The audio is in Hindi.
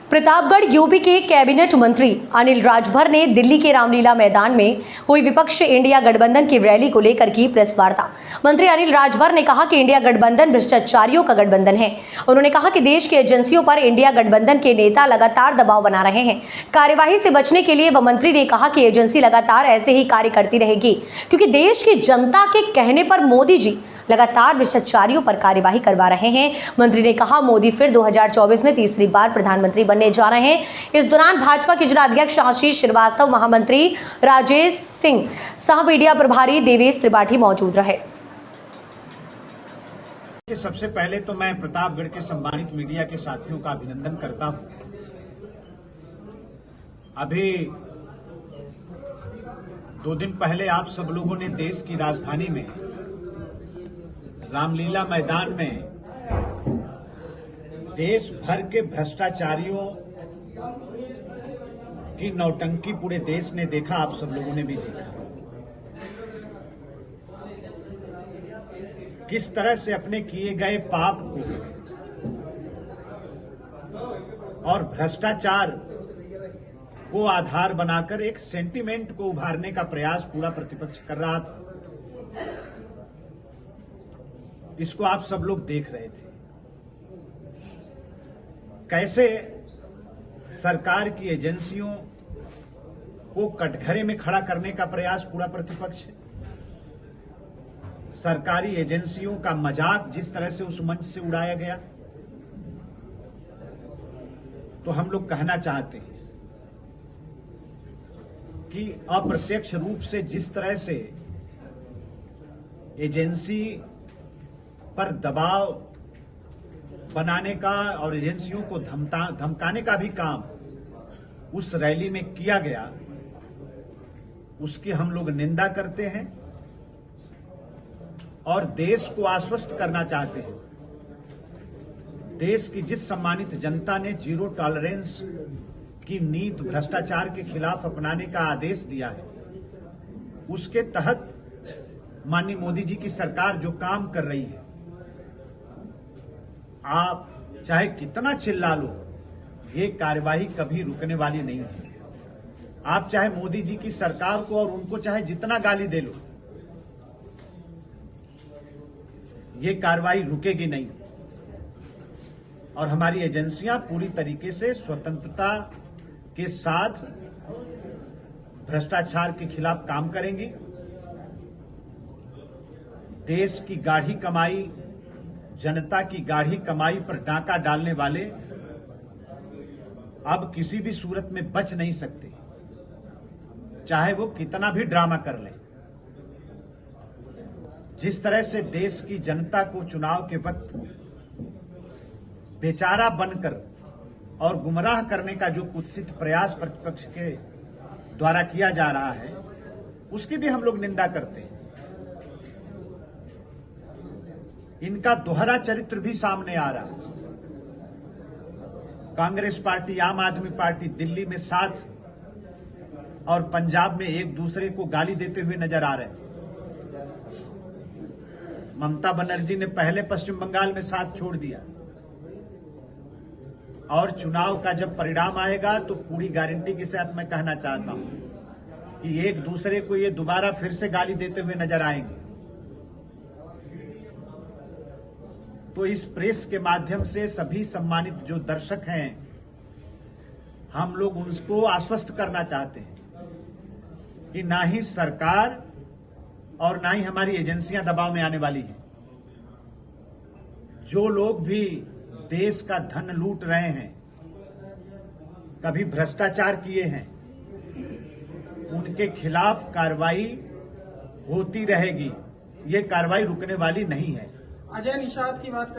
प्रतापगढ़ यूपी के कैबिनेट मंत्री अनिल राजभर ने दिल्ली के रामलीला मैदान में हुई विपक्ष इंडिया गठबंधन की रैली को लेकर की प्रेस वार्ता। मंत्री अनिल राजभर ने कहा कि इंडिया गठबंधन भ्रष्टाचारियों का गठबंधन है। उन्होंने कहा कि देश की एजेंसियों पर इंडिया गठबंधन के नेता लगातार दबाव बना रहे हैं। कार्यवाही से बचने के लिए मंत्री ने कहा कि एजेंसी लगातार ऐसे ही कार्य करती रहेगी, क्योंकि देश की जनता के कहने पर मोदी जी लगातार भ्रष्टाचारियों पर कार्यवाही करवा रहे हैं। मंत्री ने कहा, मोदी फिर 2024 में तीसरी बार प्रधानमंत्री बनने जा रहे हैं। इस दौरान भाजपा के जिलाध्यक्ष आशीष श्रीवास्तव, महामंत्री राजेश सिंह, सह मीडिया प्रभारी देवेश त्रिपाठी मौजूद रहे। सबसे पहले तो मैं प्रतापगढ़ के सम्मानित मीडिया के साथियों का अभिनंदन करता हूं। अभी 2 दिन पहले आप सब लोगों ने देश की राजधानी में रामलीला मैदान में देश भर के भ्रष्टाचारियों की नौटंकी पूरे देश ने देखा, आप सब लोगों ने भी देखा किस तरह से अपने किए गए पाप को और भ्रष्टाचार को आधार बनाकर एक सेंटीमेंट को उभारने का प्रयास पूरा प्रतिपक्ष कर रहा था। इसको आप सब लोग देख रहे थे, कैसे सरकार की एजेंसियों को कटघरे में खड़ा करने का प्रयास पूरा प्रतिपक्ष है। सरकारी एजेंसियों का मजाक जिस तरह से उस मंच से उड़ाया गया, तो हम लोग कहना चाहते हैं कि अप्रत्यक्ष रूप से जिस तरह से एजेंसी पर दबाव बनाने का और एजेंसियों को धमकाने का भी काम उस रैली में किया गया, उसकी हम लोग निंदा करते हैं और देश को आश्वस्त करना चाहते हैं। देश की जिस सम्मानित जनता ने जीरो टॉलरेंस की नीति भ्रष्टाचार के खिलाफ अपनाने का आदेश दिया है, उसके तहत माननीय मोदी जी की सरकार जो काम कर रही है, आप चाहे कितना चिल्ला लो, ये कार्यवाही कभी रुकने वाली नहीं है। आप चाहे मोदी जी की सरकार को और उनको चाहे जितना गाली दे लो, ये कार्रवाई रुकेगी नहीं। और हमारी एजेंसियां पूरी तरीके से स्वतंत्रता के साथ भ्रष्टाचार के खिलाफ काम करेंगी। देश की गाढ़ी कमाई, जनता की गाढ़ी कमाई पर डाका डालने वाले अब किसी भी सूरत में बच नहीं सकते, चाहे वो कितना भी ड्रामा कर लें। जिस तरह से देश की जनता को चुनाव के वक्त बेचारा बनकर और गुमराह करने का जो कुत्सित प्रयास प्रतिपक्ष के द्वारा किया जा रहा है, उसकी भी हम लोग निंदा करते हैं। इनका दोहरा चरित्र भी सामने आ रहा है। कांग्रेस पार्टी, आम आदमी पार्टी दिल्ली में साथ और पंजाब में एक दूसरे को गाली देते हुए नजर आ रहे हैं। ममता बनर्जी ने पहले पश्चिम बंगाल में साथ छोड़ दिया, और चुनाव का जब परिणाम आएगा तो पूरी गारंटी के साथ मैं कहना चाहता हूं कि एक दूसरे को ये दोबारा फिर से गाली देते हुए नजर आएंगे। तो इस प्रेस के माध्यम से सभी सम्मानित जो दर्शक हैं, हम लोग उनको आश्वस्त करना चाहते हैं कि ना ही सरकार और ना ही हमारी एजेंसियां दबाव में आने वाली हैं। जो लोग भी देश का धन लूट रहे हैं, कभी भ्रष्टाचार किए हैं, उनके खिलाफ कार्रवाई होती रहेगी। ये कार्रवाई रुकने वाली नहीं है। अजय निषाद की बात करें